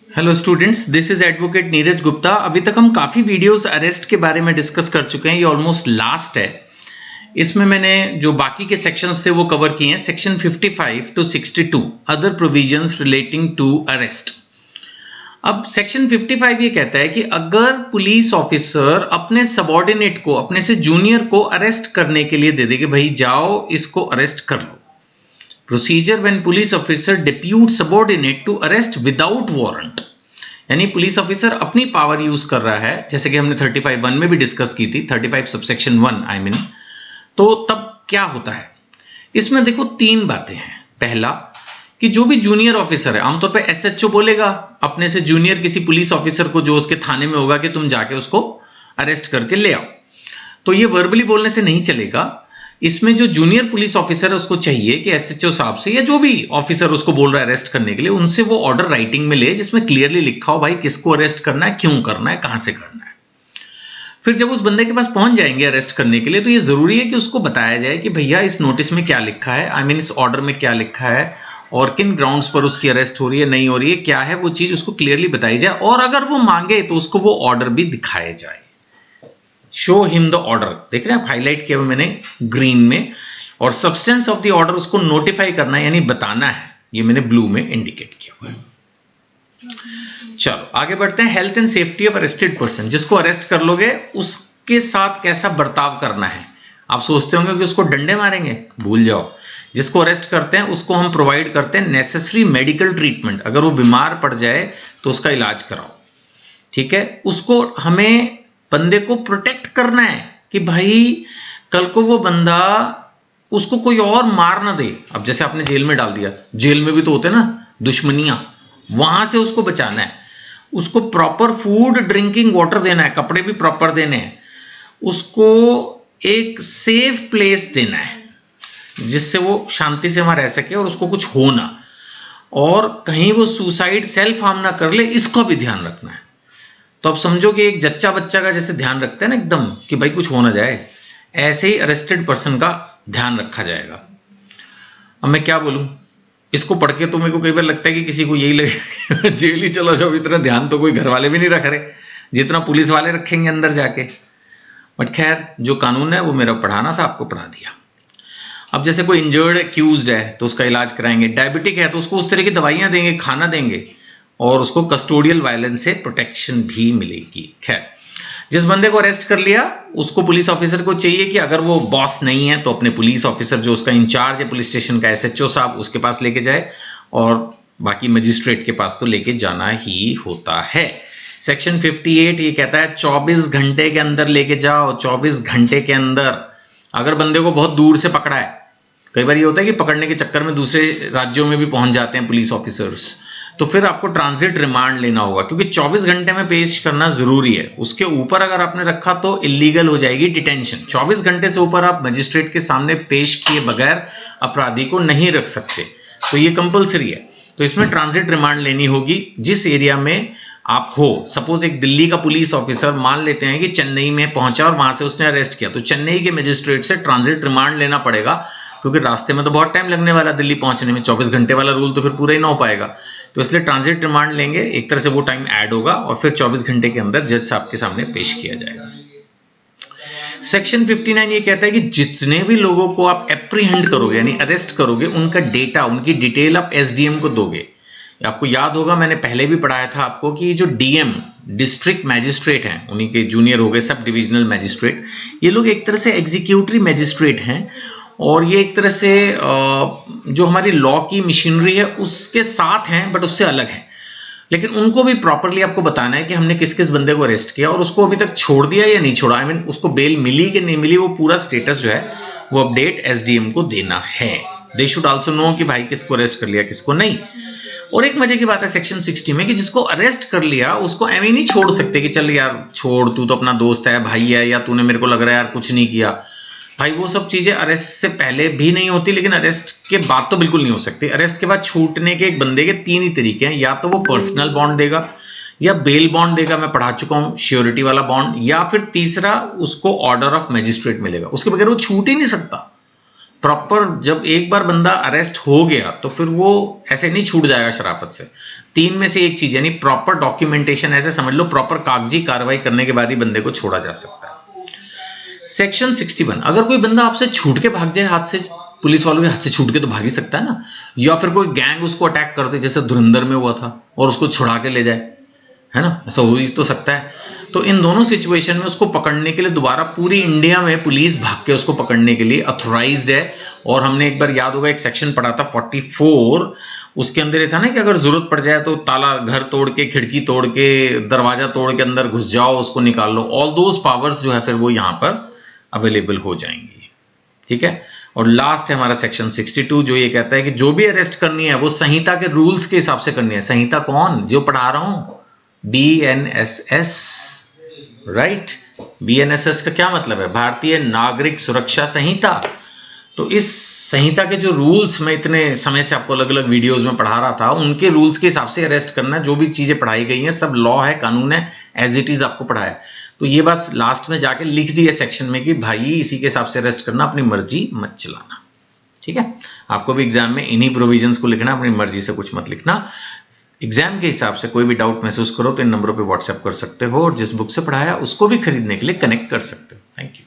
Hello students, this is advocate Neeraj Gupta. अभी तक हम काफ़ी वीडियोस अरेस्ट के बारे में डिस्कस कर चुके हैं। ये ऑलमोस्ट लास्ट है। इसमें मैंने जो बाकी के सेक्शंस थे वो कवर किए हैं। Section 55 to 62 other provisions relating to arrest. अब सेक्शन 55 ये कहता है कि अगर पुलिस ऑफिसर अपने सबॉर्डिनेट को, अपने से जूनियर को अरेस्ट करने के लिए दे दे कि भाई जाओ इसको अरेस्ट कर लो। Procedure when police officer depute subordinate to arrest without warrant, यानी पुलिस ऑफिसर अपनी पावर यूज कर रहा है, जैसे कि हमने 35(1) में भी डिस्कस की थी, 35 सबसेक्शन 1 आई मीन। तो तब क्या होता है इसमें? देखो, तीन बातें हैं। पहला कि जो भी जूनियर ऑफिसर है, आमतौर पे एसएचओ बोलेगा अपने से जूनियर किसी पुलिस ऑफिसर को जो उसके थाने में होगा कि तुम जाके उसको अरेस्ट करके ले आओ। तो ये वर्बली बोलने से नहीं चलेगा। इसमें जो जूनियर पुलिस ऑफिसर है उसको चाहिए कि एसएचओ साहब से या जो भी ऑफिसर उसको बोल रहा है अरेस्ट करने के लिए, उनसे वो ऑर्डर राइटिंग में ले जिसमें क्लियरली लिखा हो भाई किसको अरेस्ट करना है, क्यों करना है, कहां से करना है। फिर जब उस बंदे के पास पहुंच जाएंगे अरेस्ट करने के लिए, तो ये जरूरी है कि उसको बताया जाए कि भैया इस नोटिस में क्या लिखा है, आई मीन इस ऑर्डर में क्या लिखा है और किन ग्राउंड्स पर उसकी अरेस्ट हो रही है, नहीं हो रही है, क्या है वो चीज उसको क्लियरली बताई जाए। और अगर वो मांगे तो उसको वो ऑर्डर भी दिखाया जाए। शो हिम द ऑर्डर, देख रहे हैं आप, हाईलाइट किया हुआ मैंने ग्रीन में। और सब्सटेंस ऑफ द ऑर्डर उसको नोटिफाई करना है, यानी बताना है, ये मैंने ब्लू में इंडिकेट किया हुआ है। चलो आगे बढ़ते हैं। Health and safety of arrested person, जिसको अरेस्ट कर लोगे उसके साथ कैसा बर्ताव करना है। आप सोचते होंगे कि उसको डंडे मारेंगे, भूल जाओ। जिसको अरेस्ट करते हैं उसको हम प्रोवाइड करते हैं नेसेसरी मेडिकल ट्रीटमेंट। अगर वो बीमार पड़ जाए तो उसका इलाज कराओ, ठीक है। उसको हमें बंदे को प्रोटेक्ट करना है कि भाई कल को वो बंदा, उसको कोई और मार ना दे। अब जैसे आपने जेल में डाल दिया, जेल में भी तो होते ना दुश्मनियां, वहां से उसको बचाना है। उसको प्रॉपर फूड, ड्रिंकिंग वाटर देना है, कपड़े भी प्रॉपर देने हैं, उसको एक सेफ प्लेस देना है जिससे वो शांति से वहां रह सके और उसको कुछ हो ना, और कहीं वो सुसाइड, सेल्फ हार्म ना कर ले, इसका भी ध्यान रखना है। तो अब समझो कि एक जच्चा बच्चा का जैसे ध्यान रखते हैं ना एकदम कि भाई कुछ हो ना जाए, ऐसे ही अरेस्टेड पर्सन का ध्यान रखा जाएगा। अब मैं क्या बोलूं, इसको पढ़ के तो मेरे को कई बार लगता है कि किसी को यही लगे जेल ही चला जाओ, इतना ध्यान तो कोई घर वाले भी नहीं रख रहे जितना पुलिस वाले रखेंगे अंदर जाके। बट खैर, जो कानून है वो मेरा पढ़ाना था, आपको पढ़ा दिया। अब जैसे कोई इंजर्ड एक्यूज्ड है तो उसका इलाज कराएंगे, डायबिटिक है तो उसको उस तरह की दवाइयां देंगे, खाना देंगे, और उसको कस्टोडियल वायलेंस से प्रोटेक्शन भी मिलेगी। खैर, जिस बंदे को अरेस्ट कर लिया उसको पुलिस ऑफिसर को चाहिए कि अगर वो बॉस नहीं है तो अपने पुलिस ऑफिसर जो उसका इंचार्ज है पुलिस स्टेशन का, एसएचओ साहब, उसके पास लेके जाए, और बाकी मजिस्ट्रेट के पास तो लेके जाना ही होता है। सेक्शन 58 ये कहता है 24 घंटे के अंदर लेके जाओ। 24 घंटे के अंदर। अगर बंदे को बहुत दूर से पकड़ा है, कई बार ये होता है कि पकड़ने के चक्कर में दूसरे राज्यों में भी पहुंच जाते हैं पुलिस ऑफिसर्स, तो फिर आपको ट्रांजिट रिमांड लेना होगा, क्योंकि 24 घंटे में पेश करना जरूरी है। उसके ऊपर अगर आपने रखा तो इलीगल हो जाएगी डिटेंशन। 24 घंटे से ऊपर आप मजिस्ट्रेट के सामने पेश किए बगैर अपराधी को नहीं रख सकते, तो ये कंपलसरी है। तो इसमें ट्रांजिट रिमांड लेनी होगी जिस एरिया में आप हो। सपोज एक दिल्ली का पुलिस ऑफिसर, मान लेते हैं कि चेन्नई में पहुंचा और वहां से उसने अरेस्ट किया, तो चेन्नई के मजिस्ट्रेट से ट्रांजिट रिमांड लेना पड़ेगा, क्योंकि रास्ते में तो बहुत टाइम लगने वाला दिल्ली पहुंचने में। 24 घंटे वाला रूल तो फिर पूरा ही ना हो पाएगा, तो इसलिए ट्रांजिट रिमांड लेंगे, एक तरह से वो टाइम ऐड होगा और फिर 24 घंटे के अंदर जज साहब के सामने पेश किया जाएगा। सेक्शन 59 ये कहता है कि जितने भी लोगों को आप एप्रीहेंड करोगे यानी अरेस्ट करोगे, उनका डेटा, उनकी डिटेल आप एसडीएम को दोगे। आपको याद होगा, मैंने पहले भी पढ़ाया था आपको कि जो डीएम, डिस्ट्रिक्ट मैजिस्ट्रेट हैं, उन्हीं के जूनियर हो गए सब डिविजनल मैजिस्ट्रेट, ये लोग एक तरह से एग्जीक्यूटिव मैजिस्ट्रेट हैं, और ये एक तरह से जो हमारी लॉ की मशीनरी है उसके साथ हैं, बट उससे अलग है। लेकिन उनको भी प्रॉपरली आपको बताना है कि हमने किस किस बंदे को अरेस्ट किया और उसको अभी तक छोड़ दिया या नहीं छोड़ा, आई मीन उसको बेल मिली कि नहीं मिली, वो पूरा स्टेटस जो है वो अपडेट एसडीएम को देना है। दे शुड आल्सो नो कि भाई किसको अरेस्ट कर लिया, किसको नहीं। और एक मजे की बात है सेक्शन 60 में कि जिसको अरेस्ट कर लिया उसको एवं नहीं छोड़ सकते कि चल यार छोड़, तू तो अपना दोस्त है, भाई है, या तूने मेरे को लग रहा है यार कुछ नहीं किया। भाई वो सब चीजें अरेस्ट से पहले भी नहीं होती, लेकिन अरेस्ट के बाद तो बिल्कुल नहीं हो सकती। अरेस्ट के बाद छूटने के एक बंदे के तीन ही तरीके हैं, या तो वो पर्सनल बॉन्ड देगा, या बेल बॉन्ड देगा, मैं पढ़ा चुका हूं, श्योरिटी वाला बॉन्ड, या फिर तीसरा उसको ऑर्डर ऑफ मैजिस्ट्रेट मिलेगा। उसके बगैर वो छूट ही नहीं सकता। प्रॉपर जब एक बार बंदा अरेस्ट हो गया तो फिर वो ऐसे नहीं छूट जाएगा शराफत से। तीन में से एक चीज, यानी प्रॉपर डॉक्यूमेंटेशन, ऐसे समझ लो प्रॉपर कागजी कार्रवाई करने के बाद ही बंदे को छोड़ा जा सकता है। सेक्शन 61, अगर कोई बंदा आपसे छूट के भाग जाए, हाथ से, पुलिस वालों के हाथ से छूट के तो भाग ही सकता है ना, या फिर कोई गैंग उसको अटैक कर दे जैसे धुरंधर में हुआ था और उसको छुड़ा के ले जाए, है ना, ऐसा हो ही तो सकता है। तो इन दोनों सिचुएशन में उसको पकड़ने के लिए दोबारा पूरी इंडिया में पुलिस भाग के उसको पकड़ने के लिए अथोराइज्ड है। और हमने एक बार, याद होगा, एक सेक्शन पढ़ा था 44, उसके अंदर ये था ना कि अगर जरूरत पड़ जाए तो ताला, घर तोड़ के, खिड़की तोड़ के, दरवाजा तोड़ के अंदर घुस जाओ, उसको निकाल लो, ऑल दोज पावर्स जो है फिर वो यहां पर अवेलेबल हो जाएंगी। ठीक है। और लास्ट है हमारा सेक्शन 62, जो ये कहता है कि जो भी अरेस्ट करनी है वो संहिता के रूल्स के हिसाब से करनी है। संहिता कौन, जो पढ़ा रहा हूं, BNSS, राइट। BNSS का क्या मतलब है, भारतीय नागरिक सुरक्षा संहिता। तो इस संहिता के जो रूल्स, मैं इतने समय से आपको अलग अलग वीडियोस में पढ़ा रहा था, उनके रूल्स के हिसाब से अरेस्ट करना। जो भी चीजें पढ़ाई गई हैं सब लॉ है, कानून है, एज इट इज आपको पढ़ाया। तो ये बस लास्ट में जाके लिख दिए सेक्शन में कि भाई इसी के हिसाब से अरेस्ट करना, अपनी मर्जी मत चलाना। ठीक है। आपको भी एग्जाम में इन्हीं प्रोविजंस को लिखना, अपनी मर्जी से कुछ मत लिखना। एग्जाम के हिसाब से कोई भी डाउट महसूस करो तो इन नंबरों पे व्हाट्सएप कर सकते हो, और जिस बुक से पढ़ाया उसको भी खरीदने के लिए कनेक्ट कर सकते हो। Thank you.